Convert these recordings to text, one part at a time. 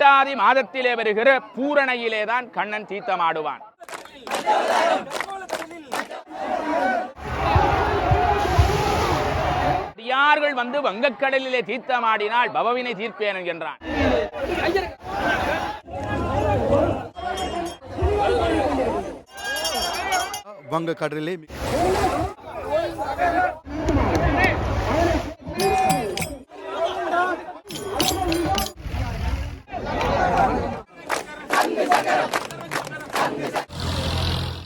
புரட்டாதி மாதத்திலே வருகிற பூரணையிலே தான் கண்ணன் தீர்த்தமாடுவான். யார்கள் வந்து வங்கக்கடலிலே தீர்த்தமாடினால் பவவினை தீர்ப்பேன் என்கின்றான். வங்கக்கடலிலே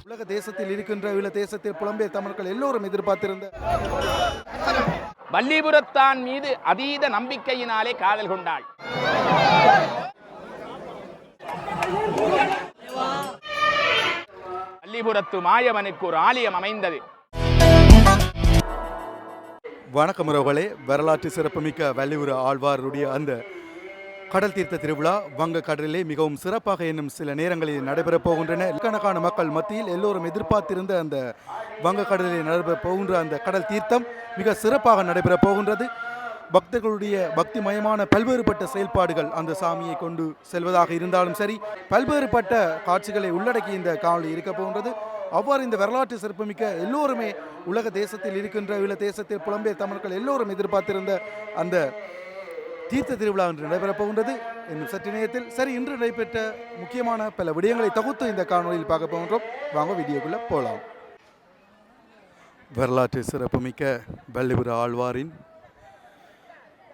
உலக தேசத்தில் இருக்கின்ற ஈழ தேசத்தில் புலம்பெயர் தமிழர்கள் எல்லோரும் எதிர்பார்த்திருந்த வல்லிபுரத்தான் மீது அதீத நம்பிக்கையினாலே காதல் கொண்டாள். வல்லிபுரத்து மாயவனுக்கு ஒரு ஆலயம் அமைந்தது. வணக்கம் உறவுகளே, வரலாற்று சிறப்புமிக்க வல்லிபுர ஆழ்வாருடைய அந்த கடல் தீர்த்த திருவிழா வங்க கடலிலே மிகவும் சிறப்பாக என்னும் சில நேரங்களில் நடைபெறப் போகின்றன. லட்சக்கணக்கான மக்கள் மத்தியில் எல்லோரும் எதிர்பார்த்திருந்த அந்த வங்க கடலில் நடைபெறப் போகின்ற அந்த கடல் தீர்த்தம் மிக சிறப்பாக நடைபெறப் போகின்றது. பக்தர்களுடைய பக்திமயமான பல்வேறுபட்ட செயல்பாடுகள் அந்த சாமியை கொண்டு செல்வதாக இருந்தாலும் சரி, பல்வேறுபட்ட காட்சிகளை உள்ளடக்கி இந்த காணொளி இருக்க போகின்றது. அவ்வாறு இந்த வரலாற்று சிறப்புமிக்க எல்லோருமே உலக தேசத்தில் இருக்கின்ற ஈழ தேசத்தில் புலம்பெயர் தமிழர்கள் எல்லோரும் எதிர்பார்த்திருந்த அந்த தீர்த்த திருவிழா இன்று நடைபெறப் போகின்றது. இன்னும் சற்று நேரத்தில் இன்று நடைபெற்ற முக்கியமான பல விடயங்களை தொகுத்து இந்த காணொலியில் பார்க்க போகின்றோம். வாங்க வீடியோக்குள்ள போகலாம். வரலாற்று சிறப்புமிக்க வல்லிபுர ஆழ்வாரின்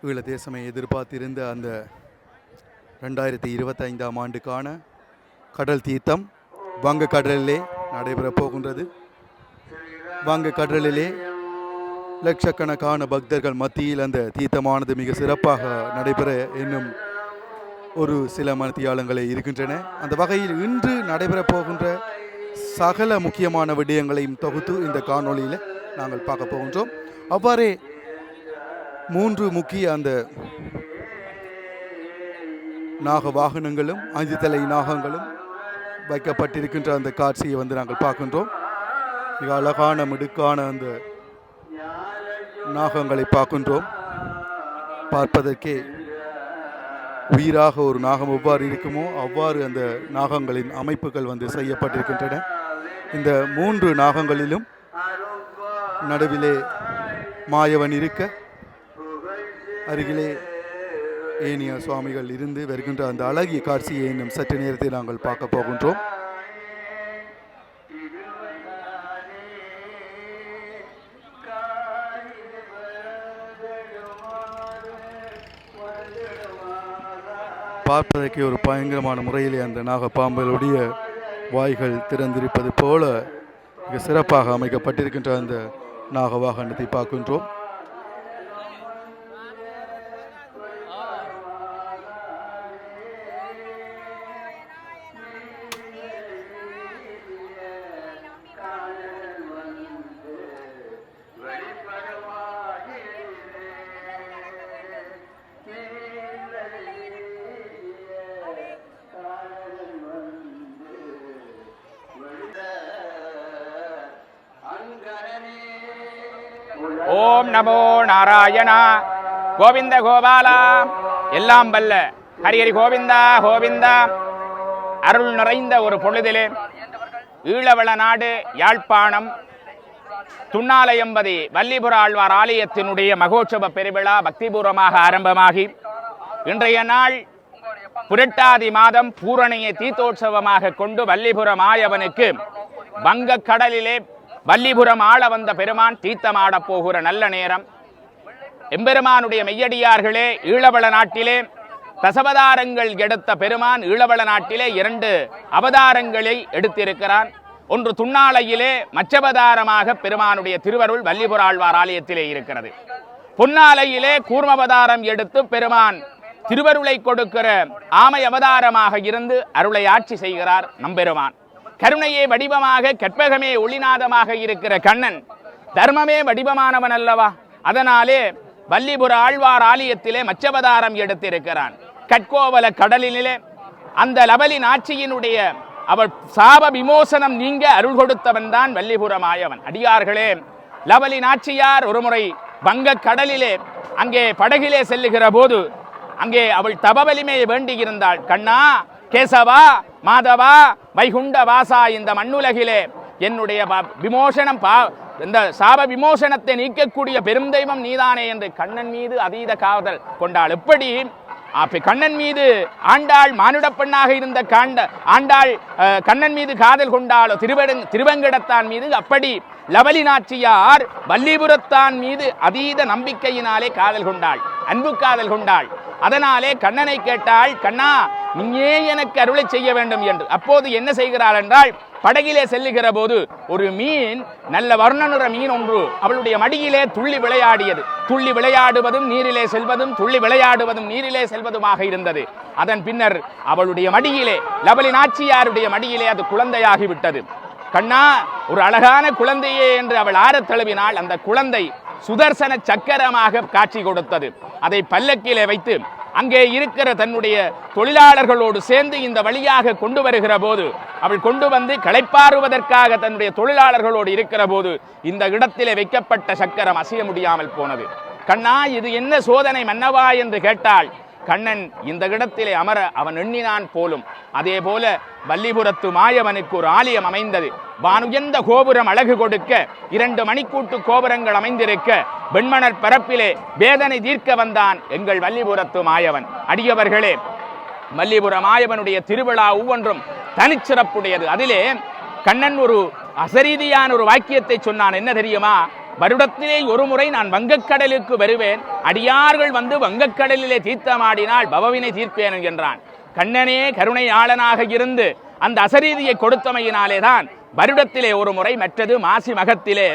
ஈழ தேசமை எதிர்பார்த்திருந்த அந்த 2025ஆம் ஆண்டுக்கான கடல் தீர்த்தம் வங்க கடலிலே நடைபெறப் போகின்றது. வங்க கடலிலே லட்சக்கணக்கான பக்தர்கள் மத்தியில் அந்த தீர்த்தமானது மிக சிறப்பாக நடைபெற இன்னும் ஒரு சில மணித்தியாலங்களே இருக்கின்றன. அந்த வகையில் இன்று நடைபெறப் போகின்ற சகல முக்கியமான விடயங்களையும் தொகுத்து இந்த காணொளியில் நாங்கள் பார்க்க போகின்றோம். அவ்வாறே 3 முக்கிய அந்த நாக வாகனங்களும் 5 தலை நாகங்களும் வைக்கப்பட்டிருக்கின்ற அந்த காட்சியை நாங்கள் பார்க்கின்றோம். மிக அழகான மிடுக்கான அந்த நாகங்களை பார்க்கின்றோம். பார்ப்பதற்கே உயிராக ஒரு நாகம் எவ்வாறு இருக்குமோ அவ்வாறு அந்த நாகங்களின் அமைப்புகள் செய்யப்பட்டிருக்கின்றன. இந்த 3 நாகங்களிலும் நடுவிலே மாயவன் இருக்க, அருகிலே ஏனியா சுவாமிகள் இருந்து வருகின்ற அந்த அழகிய காட்சியை இன்னும் சற்று நேரத்தில் நாங்கள் பார்க்க போகின்றோம். பார்ப்பதற்கு ஒரு பயங்கரமான முறையிலே அந்த நாகப்பாம்பலுடைய வாய்கள் திறந்திருப்பது போல மிக சிறப்பாக அமைக்கப்பட்டிருக்கின்ற அந்த நாகவாகனத்தை பார்க்கின்றோம். ஓம் நமோ நாராயணா. கோவிந்த கோபாலா. எல்லாம் வல்ல ஹரிஹரி கோவிந்தா கோவிந்தா. அருள் நிறைந்த ஒரு பொழுதிலே ஈழவள நாடு யாழ்ப்பாணம் துண்ணாலயம்பதி வல்லிபுர ஆழ்வார் ஆலயத்தினுடைய மகோற்சவ பெருவிழா பக்திபூர்வமாக ஆரம்பமாகி இன்றைய நாள் புரட்டாதி மாதம் பூரணையை தீர்த்தோற்சவமாக கொண்டு வல்லிபுர மாயவனுக்கு வங்க கடலிலே வல்லிபுரம் ஆள வந்த பெருமான் தீர்த்தமாடப் போகிற நல்ல நேரம். எம்பெருமானுடைய மெய்யடியார்களே, ஈழவள நாட்டிலே தசவதாரங்கள் எடுத்த பெருமான் ஈழவள நாட்டிலே 2 அவதாரங்களை எடுத்திருக்கிறான். ஒன்று துண்ணாலையிலே மச்சவதாரமாக பெருமானுடைய திருவருள் வல்லிபுர ஆழ்வார் ஆலயத்திலே இருக்கிறது. பொன்னாலையிலே கூர்மவதாரம் எடுத்து பெருமான் திருவருளை கொடுக்கிற ஆமை அவதாரமாக இருந்து அருளை ஆட்சி செய்கிறார் நம்பெருமான். கருணையே வடிவமாக கற்பகமே ஒளிநாதமாக இருக்கிற கண்ணன் தர்மமே வடிவமானவன் அல்லவா? அதனாலே வல்லிபுர ஆழ்வார் ஆலயத்திலே மச்சவதாரம் எடுத்திருக்கிறான். கட்கோவல கடலிலே அந்த லபலின் ஆட்சியினுடைய அவள் சாப விமோசனம் நீங்க அருள் கொடுத்தவன் தான் வல்லிபுர மாயவன். அடியார்களே, லபலின் ஆட்சியார் ஒருமுறை வங்க கடலிலே அங்கே படகிலே செல்லுகிற போது அங்கே அவள் தப வலிமையை வேண்டியிருந்தாள். கண்ணா, கேசவா, மாதவா, வைகுண்ட வாசா, இந்த மண்ணுலகிலே என்னுடைய விமோசனம் இந்த சாப விமோசனத்தை நீக்கக்கூடிய பெரும் தெய்வம் நீதானே என்று கண்ணன் மீது அதீத காதல் கொண்டாள். எப்படி கண்ணன் மீது ஆண்டாள் மானுட பெண்ணாக இருந்த ஆண்டாள் கண்ணன் மீது காதல் கொண்டாளோ திருவங்கடத்தான் மீது, அப்படி லவலி நாச்சியார் வல்லிபுரத்தான் மீது அதீத நம்பிக்கையினாலே காதல் கொண்டாள், அன்பு காதல் கொண்டாள். அதனாலே கண்ணனை கேட்டாள், கண்ணா நீயே எனக்கு அருளை செய்ய வேண்டும் என்று. அப்போது என்ன செய்கிறாள் என்றால், படகிலே செல்லுகிற போது ஒரு மீன், நல்ல வர்ணனுற மீன் ஒன்று அவளுடைய மடியிலே துள்ளி விளையாடியது. துள்ளி விளையாடுவதும் நீரிலே செல்வதும், துள்ளி விளையாடுவதும் நீரிலே செல்வதுமாக இருந்தது. அதன் பின்னர் அவளுடைய மடியிலே, லவலி நாச்சியாருடைய மடியிலே அது குழந்தையாகிவிட்டது. கண்ணா, ஒரு அழகான குழந்தையே என்று அவள் ஆரத் தழுவினாள். அந்த குழந்தை சுதர்சன சக்கரமாக காட்சி கொடுத்தது. அதை பல்லக்கிலே வைத்து அங்கே இருக்கிற தன்னுடைய தொழிலாளர்களோடு சேர்ந்து இந்த வழியாக கொண்டு வருகிற போது, அவள் கொண்டு வந்து களைப்பாறுவதற்காக தன்னுடைய தொழிலாளர்களோடு இருக்கிற போது இந்த இடத்திலே வைக்கப்பட்ட சக்கரம் அசைய முடியாமல் போனது. கண்ணா, இது என்ன சோதனை மன்னவா என்று கேட்டாள். கண்ணன் இந்த இடத்திலே அமர அவன் எண்ணினான் போலும். அதே போல வல்லிபுரத்து மாயவனுக்கு ஒரு ஆலயம் அமைந்தது. வானுயர்ந்த கோபுரம் அழகு கொடுக்க 2 மணிக்கூட்டு கோபுரங்கள் அமைந்திருக்க வெண்மணற் பரப்பிலே வேதனை தீர்க்க வந்தான் எங்கள் வல்லிபுரத்து மாயவன். அடியவர்களே, வல்லிபுர மாயவனுடைய திருவிழா ஒவ்வொன்றும் தனிச்சிறப்புடையது. அதிலே கண்ணன் ஒரு அசரீதியான ஒரு வாக்கியத்தை சொன்னான். என்ன தெரியுமா? வருடத்திலே ஒரு முறை நான் வங்கக்கடலுக்கு வருவேன், அடியார்கள் வந்து வங்கக்கடலிலே தீர்த்தமாடினால் பவவினை தீர்ப்பேன் என்றான். கண்ணனே கருணையாளனாக இருந்து அந்த அசரீதியை கொடுத்தமையினாலே தான் வருடத்திலே ஒரு முறை, மற்றது மாசி மகத்திலே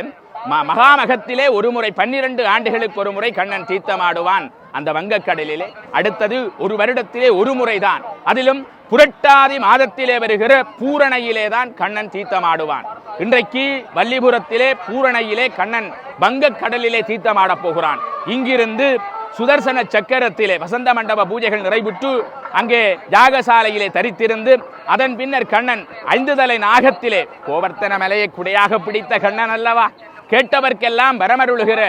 மகாமகத்திலே ஒரு முறை, 12 ஆண்டுகளுக்கு ஒரு முறை கண்ணன் தீர்த்தமாடுவான் அந்த வங்கக்கடலிலே. அடுத்தது ஒரு வருடத்திலே ஒரு முறைதான், அதிலும் புரட்டாதி மாதத்திலே வருகிற பூரணையிலே தான் கண்ணன் தீர்த்தமாடுவான். இன்றைக்கு வல்லிபுரத்திலே பூரணையிலே கண்ணன் வங்கக்கடலிலே தீர்த்தமாடப் போகிறான். இங்கிருந்து சுதர்சன சக்கரத்திலே வசந்த மண்டப பூஜைகள் நிறைவுற்று அங்கே யாகசாலையிலே தரித்திருந்து அதன் பின்னர் கண்ணன் 5 தலை நாகத்திலே, கோவர்த்தன மலையை குடையாக பிடித்த கண்ணன் அல்லவா, கேட்டவர்க்கெல்லாம் வரமருளுகிற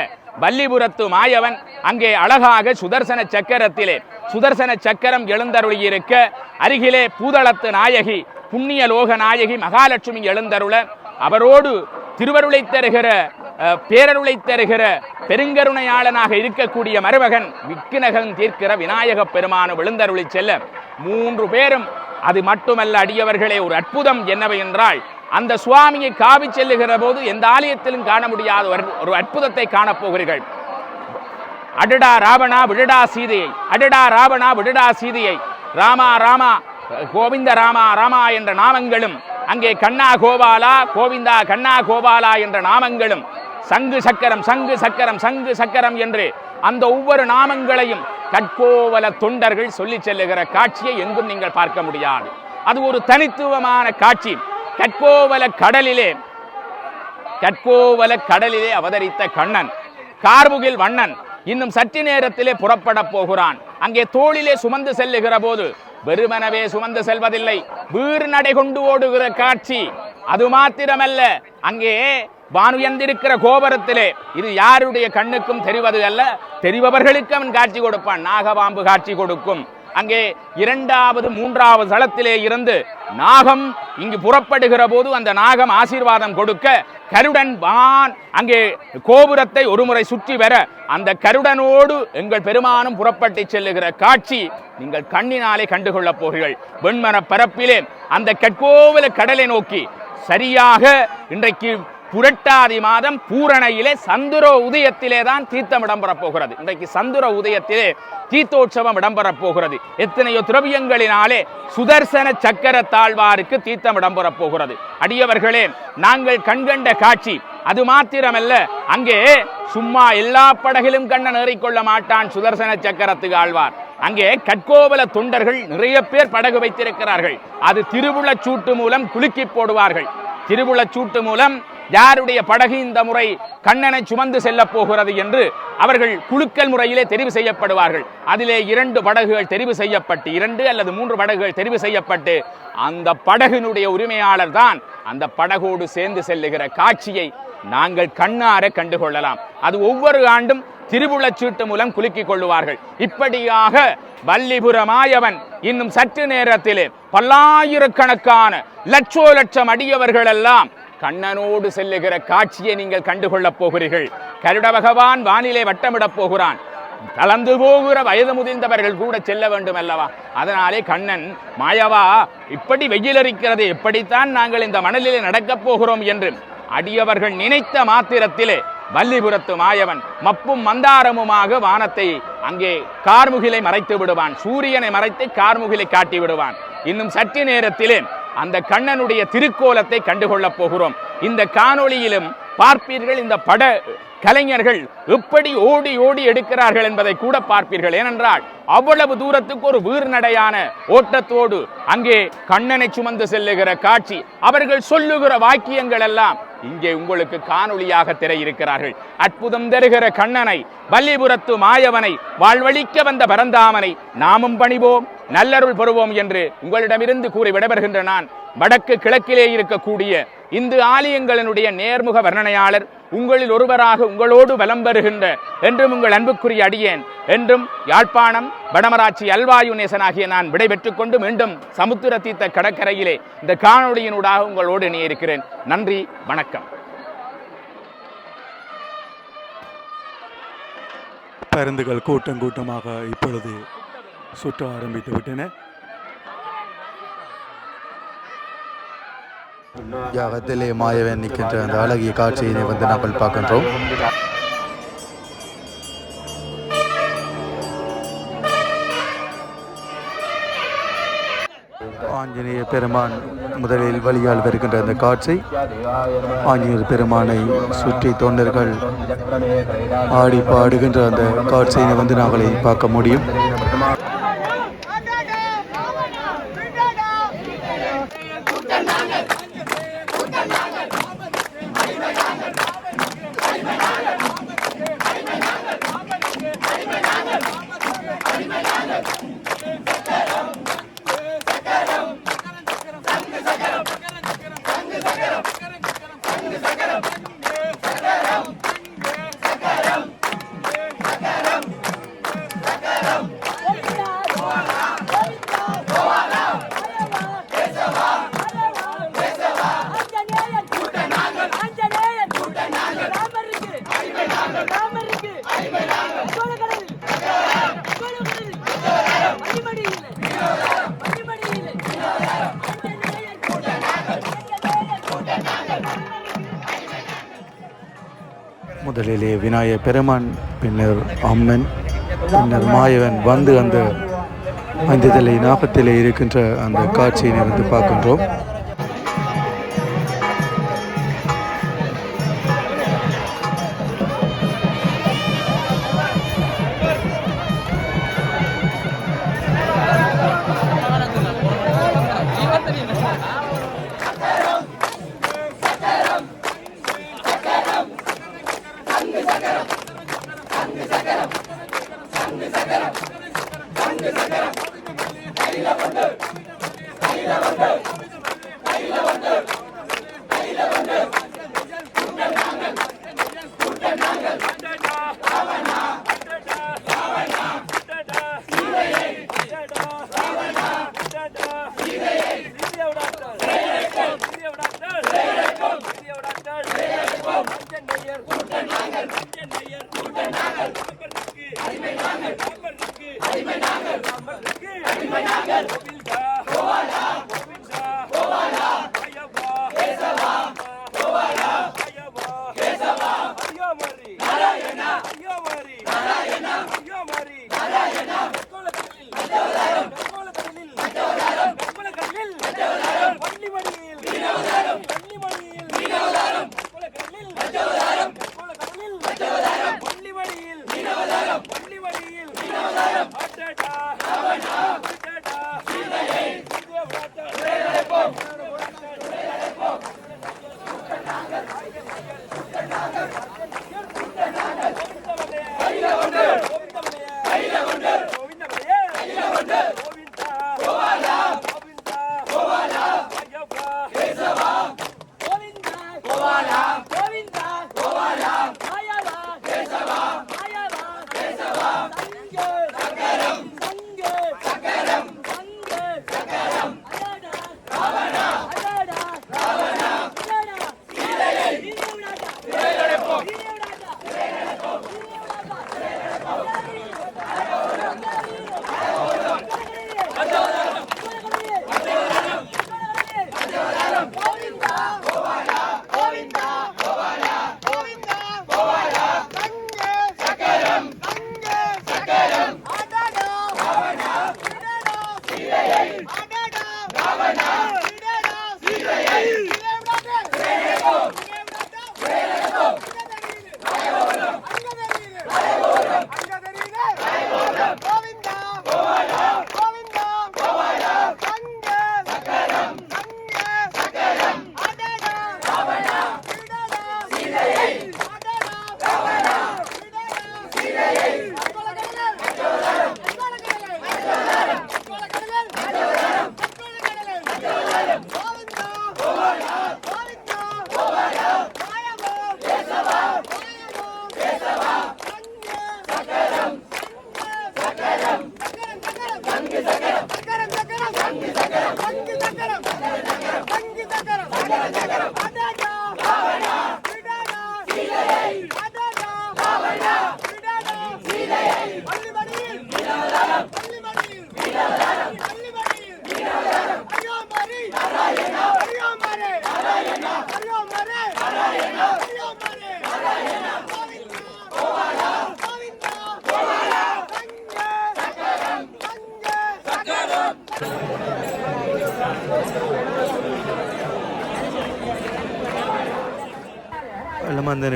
வல்லிபுரத்து மாயவன் அங்கே அழகாக சுதர்சன சக்கரத்திலே, சுதர்சன சக்கரம் எழுந்தருளியிருக்க அருகிலே பூதளத்து நாயகி, புண்ணிய லோக நாயகி மகாலட்சுமி எழுந்தருள, அவரோடு திருவருளை தருகிற பேரருளை தருகிற பெருங்கருணையாளனாக இருக்கக்கூடிய மருமகன் விக்கினகன் தீர்க்கிற விநாயக பெருமானு விழுந்தருளி செல்ல 3 பேரும். அது மட்டுமல்ல அடியவர்களே, ஒரு அற்புதம் என்னவை என்றால், அந்த சுவாமியை காவி செல்லுகிற போது எந்த ஆலயத்திலும் காண முடியாத ஒரு அற்புதத்தை காணப்போகிறீர்கள். அடடா ராவணா விடடா சீதையை, அடடா ராவணா விடடா சீதையை, ராமா ராமா கோவிந்த ராமா ராமா என்ற நாமங்களும், அங்கே கண்ணா கோபாலா கோவிந்தா கண்ணா கோபாலா என்ற நாமங்களும், சங்கு சக்கரம் சங்கு சக்கரம் சங்கு சக்கரம் என்று அந்த ஒவ்வொரு நாமங்களையும் கட்கோவல தொண்டர்கள் சொல்லி செல்லுகிற காட்சியை எங்கும் நீங்கள் பார்க்க முடியாது. அது ஒரு தனித்துவமான காட்சி. கட்கோவல கடலிலே அவதரித்த கண்ணன், கார்முகில் வண்ணன் இன்னும் சற்று நேரத்திலே புறப்பட போகிறான். அங்கே தோளிலே சுமந்து செல்லுகிற போது வெறுமனவே சுமந்து செல்வதில்லை, வீறு நடை கொண்டு ஓடுகிற காட்சி. அது மாத்திரமல்ல, அங்கே வானுயர்ந்திருக்கிற கோபுரத்திலே, இது யாருடைய கண்ணுக்கும் தெரிவது அல்ல, தெரிபவர்களுக்கு அவன் காட்சி கொடுப்பான். நாகபாம்பு காட்சி கொடுக்கும். அங்கே 2வது 3வது தளத்திலே இருந்து நாகம் இங்கு புறப்படுகிற போது அந்த நாகம் ஆசீர்வாதம் கொடுக்க, கருடன் வான் அங்கே கோபுரத்தை ஒரு முறை சுற்றி வர அந்த கருடனோடு எங்கள் பெருமானும் புறப்பட்டு செல்லுகிற காட்சி நீங்கள் கண்ணினாலே கண்டுகொள்ளப் போகிறீர்கள். வெண்மன பரப்பிலே அந்த கட்கோவல கடலை நோக்கி சரியாக இன்றைக்கு புரட்டாதி மாதம் பூரணையிலே சந்துர உதயத்திலே தான் தீர்த்தம் இடம்பெறப் போகிறது. இன்றைக்கு சந்துர உதயத்திலே தீர்த்தோற்சவம் இடம்பெறப் போகிறது. எத்தனையோ திரவியங்களினாலே சுதர்சன சக்கர தாழ்வாருக்கு தீர்த்தம் இடம்பெறப் போகிறது. அடியவர்களே, நாங்கள் கண்கண்ட காட்சி. அது மாத்திரமல்ல, அங்கே சும்மா எல்லா படகிலும் கண்ணன் ஏறிக்கொள்ள மாட்டான் சுதர்சன சக்கரத்துக்கு ஆழ்வார். அங்கே கட்கோவல தொண்டர்கள் நிறைய பேர் படகு வைத்திருக்கிறார்கள். அது திருவுளச்சூட்டு மூலம் குலுக்கி போடுவார்கள். திருவுளச்சூட்டு மூலம் யாருடைய படகு இந்த முறை கண்ணனை சுமந்து செல்ல போகிறது என்று அவர்கள் குலுக்கல் முறையிலே தெரிவு செய்யப்படுவார்கள். அதிலே 2 படகுகள் தெரிவு செய்யப்பட்டு, 2 அல்லது 3 படகுகள் தெரிவு செய்யப்பட்டு அந்த படகினுடைய உரிமையாளர் தான் அந்த படகோடு சேர்ந்து செல்லுகிற காட்சியை நாங்கள் கண்ணார கண்டுகொள்ளலாம். அது ஒவ்வொரு ஆண்டும் திருவுளச்சீட்டு மூலம் குலுக்கிக் கொள்ளுவார்கள். இப்படியாக வல்லிபுர மாயவன் இன்னும் சற்று நேரத்திலே பல்லாயிரக்கணக்கான லட்சம் அடியவர்கள் எல்லாம் கண்ணனோடு செல்லுகிற காட்சியை நீங்கள் கண்டுகொள்ளப் போகிறீர்கள். கருட பகவான் வானிலே வட்டமிடப் போகிறான். கலந்து போகிற வயது முதிர்ந்தவர்கள் கூட செல்ல வேண்டும் அல்லவா? அதனாலே கண்ணன், மாயவா, இப்படி வெயிலரிக்கிறது, எப்படித்தான் நாங்கள் இந்த மணலிலே நடக்கப் போகிறோம் என்று அடியவர்கள் நினைத்த மாத்திரத்திலே வல்லிபுரத்து மாயவன் மப்பும் மந்தாரமுமாக வானத்தை அங்கே கார்முகிலை மறைத்து விடுவான். சூரியனை மறைத்து கார்முகிலை காட்டி விடுவான். இன்னும் சற்று நேரத்திலே அந்த கண்ணனுடைய திருக்கோலத்தை கண்டுகொள்ளப் போகிறோம். இந்த காணொளியிலும் பார்ப்பீர்கள், இந்த பட கலைஞர்கள் எப்படி ஓடி ஓடி எடுக்கிறார்கள் என்பதை கூட பார்ப்பீர்கள். ஏனென்றால் அவ்வளவு தூரத்துக்கு ஒரு வீர்நடையான ஓட்டத்தோடு அங்கே கண்ணனை சுமந்து செல்லுகிற காட்சி, அவர்கள் சொல்லுகிற வாக்கியங்கள் எல்லாம் இங்கே உங்களுக்கு காணொளியாக திரையிருக்கிறார்கள். அற்புதம் தருகிற கண்ணனை, வல்லிபுரத்து மாயவனை, வாழ்வழிக்க வந்த பரந்தாமனை நாமும் பணிவோம், நல்லருள் பெறுவோம் என்று உங்களிடமிருந்து கூறி விடைபெறுகின்ற நான் வடக்கு கிழக்கிலே இருக்கக்கூடிய இந்து ஆலயங்களினுடைய நேர்முக வர்ணனையாளர், உங்களில் ஒருவராக உங்களோடு வலம் பெறுகின்ற என்றும் உங்கள் அன்புக்குரிய அடியேன், என்றும் யாழ்ப்பாணம் வடமராட்சி அல்வாயு நேசனாகிய நான் விடைபெற்றுக் கொண்டு மீண்டும் சமுத்திர தீர்த்த கடற்கரையிலே இந்த காணொளியினூடாக உங்களோடு இணைய இருக்கிறேன். நன்றி, வணக்கம். பருந்துகள் கூட்டம் கூட்டமாக இப்பொழுது சுற்ற ஆரம்பித்து விட்டன. யாகத்திலே மாயவன் நிற்கின்ற அந்த அழகிய காட்சியினை வந்து நாங்கள் பார்க்கின்றோம். ஆஞ்சநேய பெருமான் முதலில் வழியால் வருகின்ற அந்த காட்சி, ஆஞ்சநேயர் பெருமானை சுற்றி தொண்டர்கள் ஆடி பாடுகின்ற அந்த காட்சியினை வந்து நாங்கள் பார்க்க முடியும். முதலிலே விநாயகர் பெருமான், பின்னர் அம்மன், பின்னர் மாயவன் வந்து அந்த ஐந்து தலை நாகத்திலே இருக்கின்ற அந்த காட்சியினை வந்து பார்க்கின்றோம்.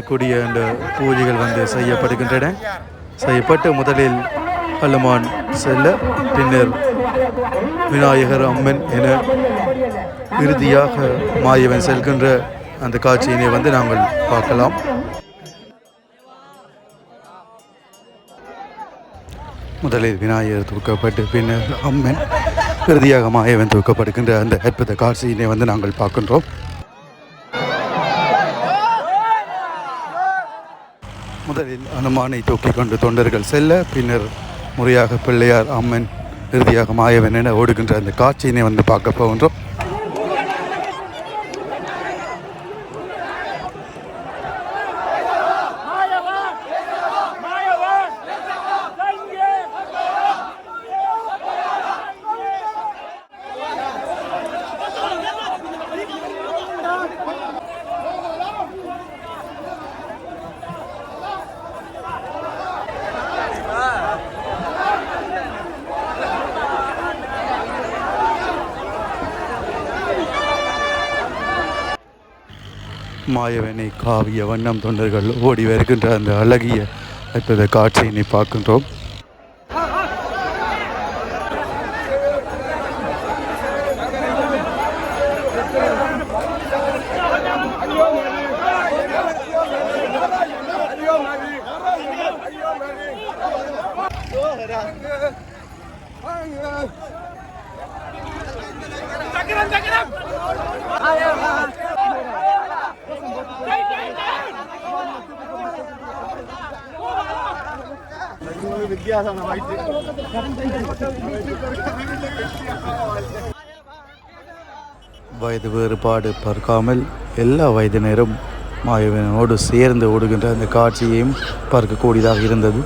கூடிய அந்த பூஜைகள் வந்து செய்யப்படுகின்றன. செய்யப்பட்டு முதலில் ஹனுமான் செல்ல, பின்னர் விநாயகர், அம்மன் என இறுதியாக மாயவன் செல்கின்ற அந்த காட்சியினை வந்து நாங்கள் பார்க்கலாம். முதலில் விநாயகர் தூக்கப்பட்டு பின்னர் அம்மன், இறுதியாக மாயவன் தூக்கப்படுகின்ற அந்த அற்புத காட்சியினை வந்து நாங்கள் பார்க்கின்றோம். முதலில் அனுமானை தூக்கி கொண்டு தொண்டர்கள் செல்ல, பின்னர் முறையாக பிள்ளையார், அம்மன், இறுதியாக மாயவன் என ஓடுகின்ற அந்த காட்சியினை வந்து பார்க்க போகின்றோம். மாயவனை காவிய வண்ணம் தொண்டர்கள் ஓடி வருகின்ற அந்த அழகிய அற்புத காட்சியினை பார்க்கின்றோம். வயது வேறுபாடு பார்க்காமல் எல்லா வயதினரும் மாயவனோடு சேர்ந்து ஓடுகின்ற அந்த காட்சியையும் பார்க்கக்கூடியதாக இருந்தது.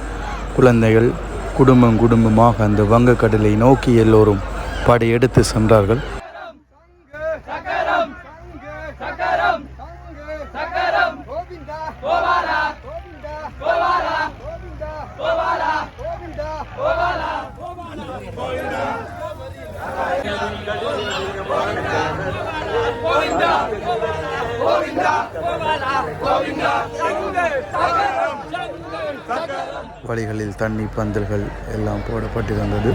குழந்தைகள் குடும்பமாக அந்த வங்கக்கடலை நோக்கி எல்லோரும் படையெடுத்து சென்றார்கள். வழிகளில் தண்ணி பந்தல்கள் எல்லாம் போடப்பட்டிருந்தது.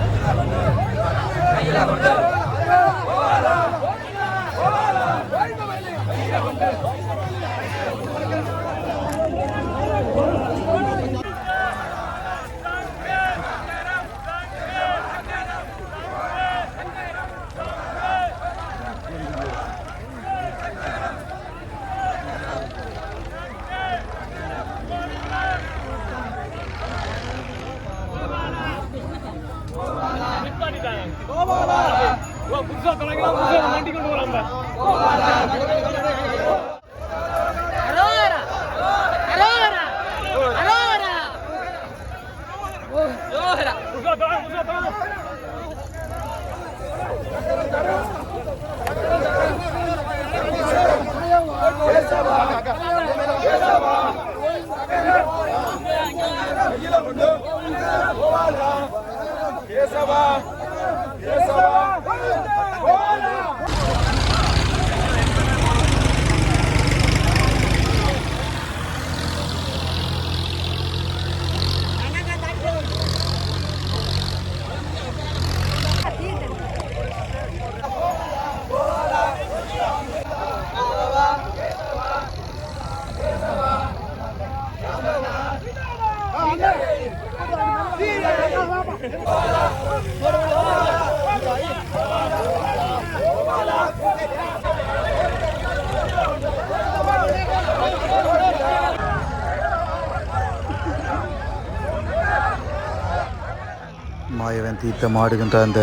மாயவன் தீர்த்தம் ஆடுகின்ற அந்த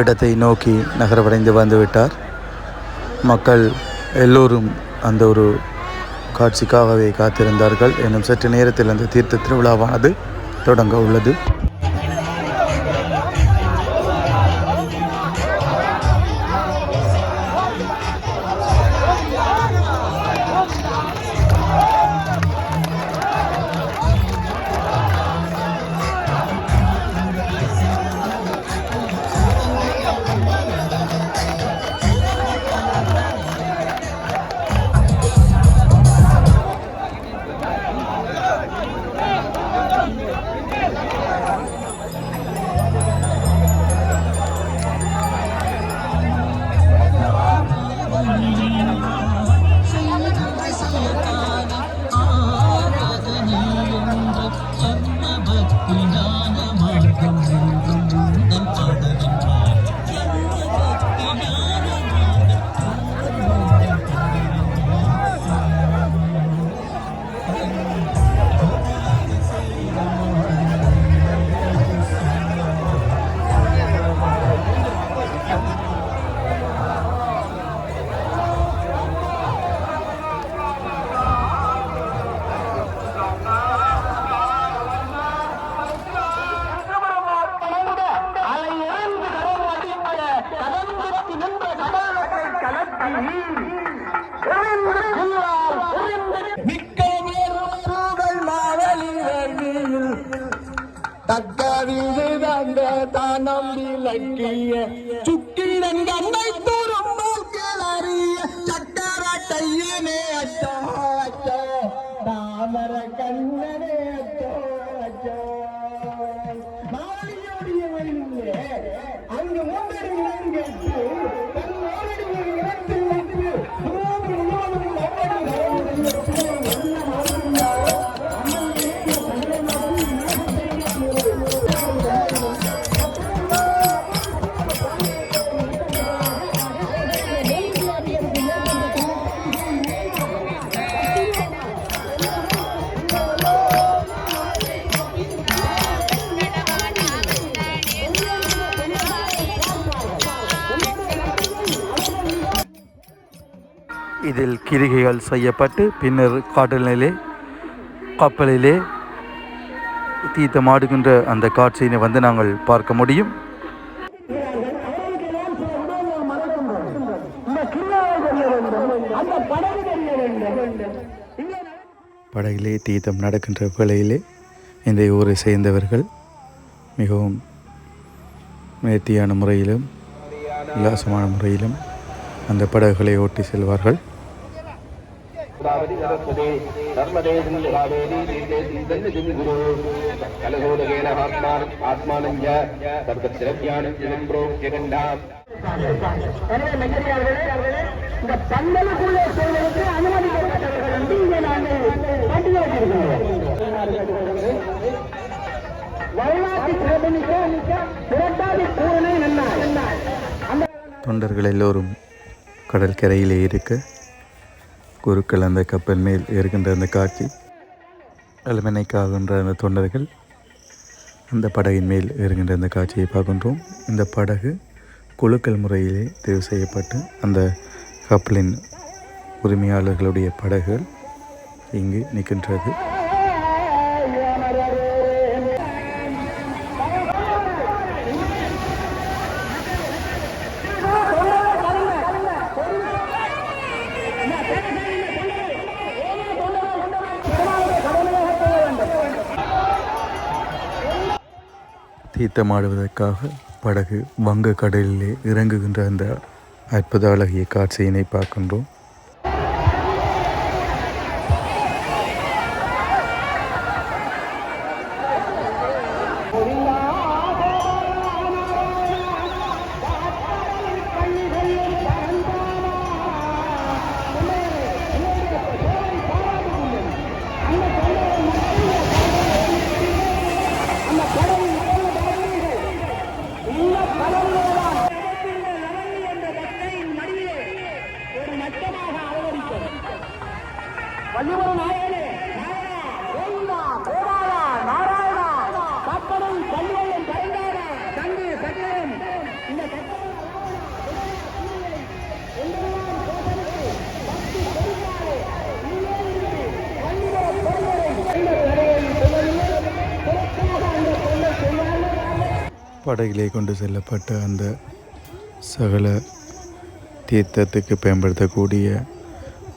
இடத்தை நோக்கி நகரவடைந்து வந்துவிட்டார். மக்கள் எல்லோரும் அந்த ஒரு காட்சிக்காகவே காத்திருந்தார்கள். இன்னும் சற்று நேரத்தில் அந்த தீர்த்த திருவிழாவானது தொடங்க உள்ளது. தக்கவிது தந்த தானம் விளக்கிய சுக்கிடன் கண்ணை துரும்பல் கிளறிய சக்கரட்டையனே அச்சோ அச்சோ தாமர கண்ணனே அச்சோ அச்சோ மாளிகையுடைய வழியிலே அங்கு மூன்றடி விலங்கேற்று தன் ஓரடியை இறக்கி வைத்து மூன்று முழுவதும் இதில் கிரிகைகள் செய்யப்பட்டு பின்னர் காட்டிலே கப்பலிலே தீர்த்தமாடுகின்ற அந்த காட்சியினை வந்து நாங்கள் பார்க்க முடியும். படகிலே தீர்த்தம் நடக்கின்ற வேளையிலே இந்த ஊரை சேர்ந்தவர்கள் மிகவும் நேர்த்தியான முறையிலும் உல்லாசமான முறையிலும் அந்த படகுகளை ஓட்டி செல்வார்கள். தொண்டர்கள் எல்லோரும் கடற்கரையிலே இருக்க குருக்கள் அந்த கப்பல் மேல் இருக்கின்ற அந்த காட்சி அலுமனைக்காகின்ற அந்த தொண்டர்கள் அந்த படகின் மேல் இருக்கின்ற அந்த காட்சியை பார்க்கின்றோம். இந்த படகு குழுக்கள் முறையிலே தேர்வு செய்யப்பட்டு அந்த கப்பலின் உரிமையாளர்களுடைய படகுகள் இங்கு நிற்கின்றது. தீர்த்தமாடுவதற்காக படகு வங்க கடலிலே இறங்குகின்ற அந்த அற்புத அழகிய காட்சியினை பார்க்கின்றோம். படகிலே கொண்டு செல்லப்பட்ட அந்த சகல தீர்த்தத்துக்கு பயன்படுத்தக்கூடிய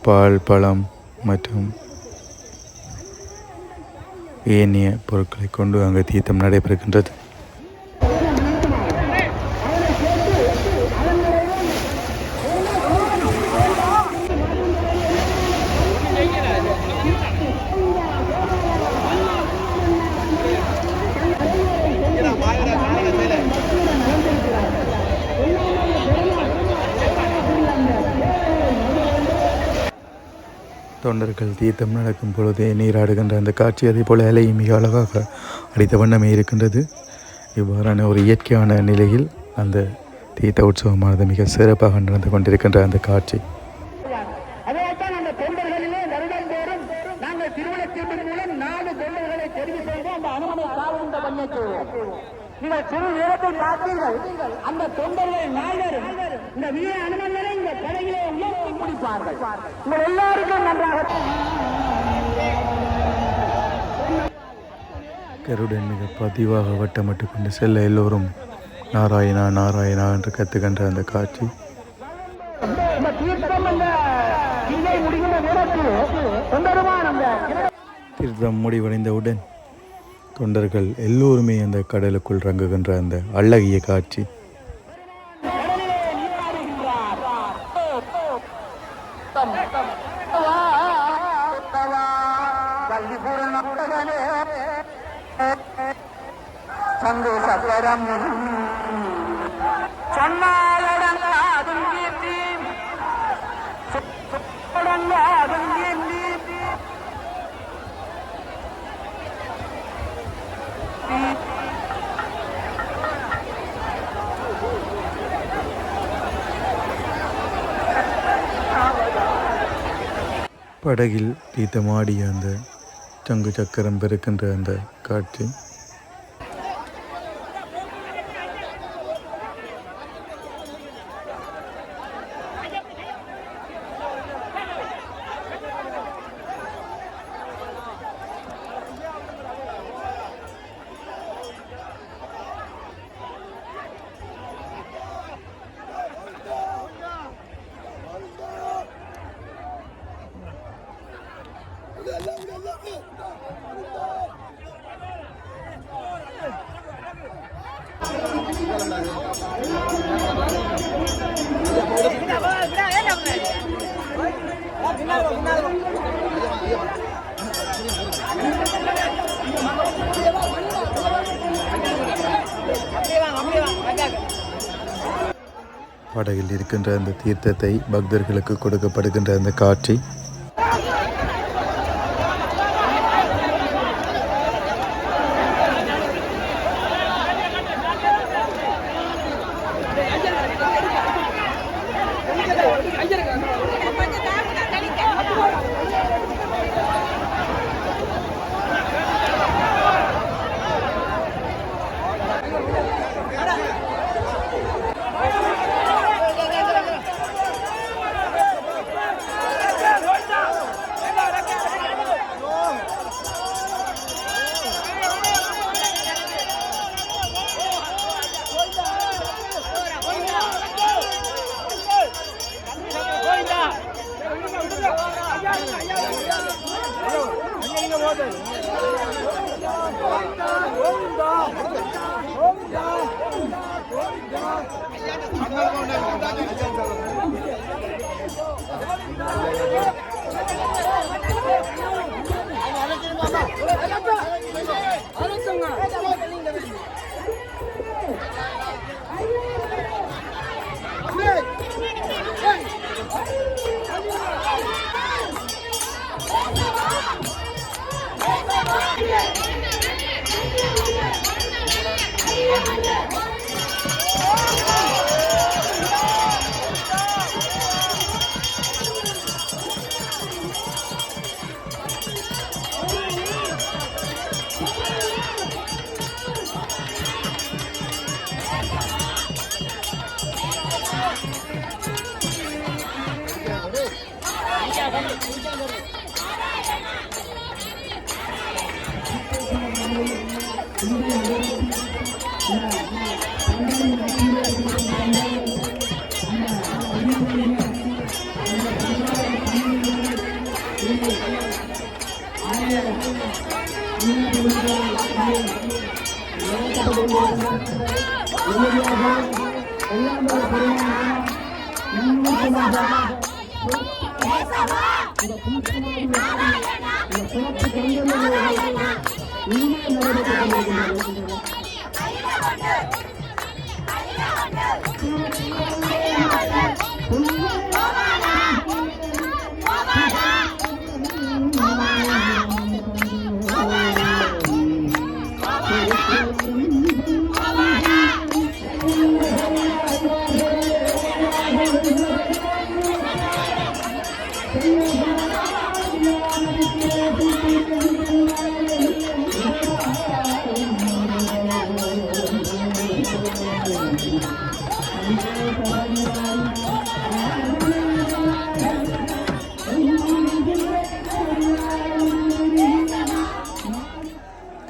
பால், பழம் மற்றும் ஏனைய பொருட்களை கொண்டு அங்கே தீர்த்தம் நடைபெறுகின்றது. தொண்டர்கள் தீர்த்தம் நடக்கும் பொழுதே நீராடுகின்ற அந்த காட்சி அதே போல் அலையும் மிக அழகாக அடித்த வண்ணமே இருக்கின்றது. இவ்வாறான ஒரு இயற்கையான நிலையில் அந்த தீர்த்த உற்சவமானது மிக சிறப்பாக நடந்து கொண்டிருக்கின்ற அந்த காட்சி. நீங்கள் சிறு நேரத்தை பார்த்தீர்கள். அந்த தொண்டர்கள் நாயகர் இந்த வீர அனுமந்தனை இந்த கடையிலே உயர்த்தி முடிப்பார்கள். உங்கள் எல்லாருக்கும் நன்றாக கருடன் மிக பதிவாக வட்டமிட்டு கொண்டு செல்ல எல்லோரும் நாராயணா நாராயணா என்று கத்துக்கின்ற அந்த காட்சி. தீர்த்தம் முடிவடைந்தவுடன் தொண்டர்கள் எல்லோருமே அந்த கடலுக்குள் இறங்குகின்ற அந்த அழகிய காட்சி. படகில் தீர்த்தமாடிய அந்த சங்கு சக்கரம் பெருக்கின்ற அந்த காட்சி. படகில் இருக்கின்ற அந்த தீர்த்தத்தை பக்தர்களுக்கு கொடுக்கப்படுகின்ற அந்த காட்சி.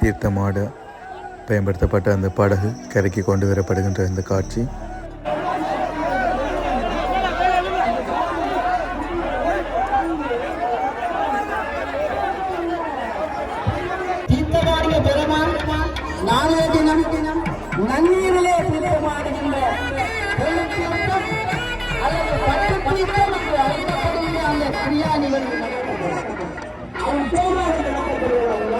தீர்த்தமாட பயன்படுத்தப்பட்ட அந்த படகு கரைக்கு கொண்டு வரப்படுகின்ற இந்த காட்சி. தீர்த்தமாடிய பெருமான் நன்னீரிலே தீர்த்தமாடுகின்ற பெருந்தீர்த்தம் அல்லது பட்டு தீர்த்தம் என்று அழைக்கப்படுகின்ற அந்த கிரியாணிகள் அவன் செய்வாக நடக்கப்படுவதல்ல.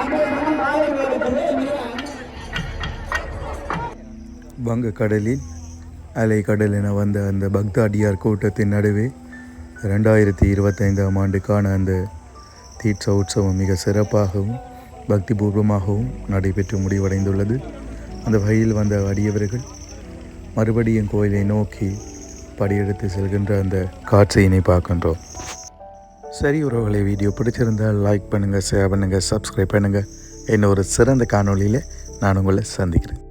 அங்கே மனம் ஆளுநர்களுக்கு வங்கக்கடலில் அலைக்கடல் என வந்த அந்த பக்தாடியார் கூட்டத்தின் நடுவே 2025ஆம் ஆண்டுக்கான அந்த தீட்ச உற்சவம் மிக சிறப்பாகவும் பக்திபூர்வமாகவும் நடைபெற்று முடிவடைந்துள்ளது. அந்த வகையில் வந்த அடியவர்கள் மறுபடியும் கோயிலை நோக்கி படியெடுத்து செல்கின்ற அந்த காட்சியினை பார்க்கின்றோம். சரி உறவுகளை, வீடியோ பிடிச்சிருந்தால் லைக் பண்ணுங்கள், ஷேர் பண்ணுங்கள், சப்ஸ்கிரைப் பண்ணுங்கள். இன்னொரு சிறந்த காணொளியில் நான் உங்களை சந்திக்கிறேன்.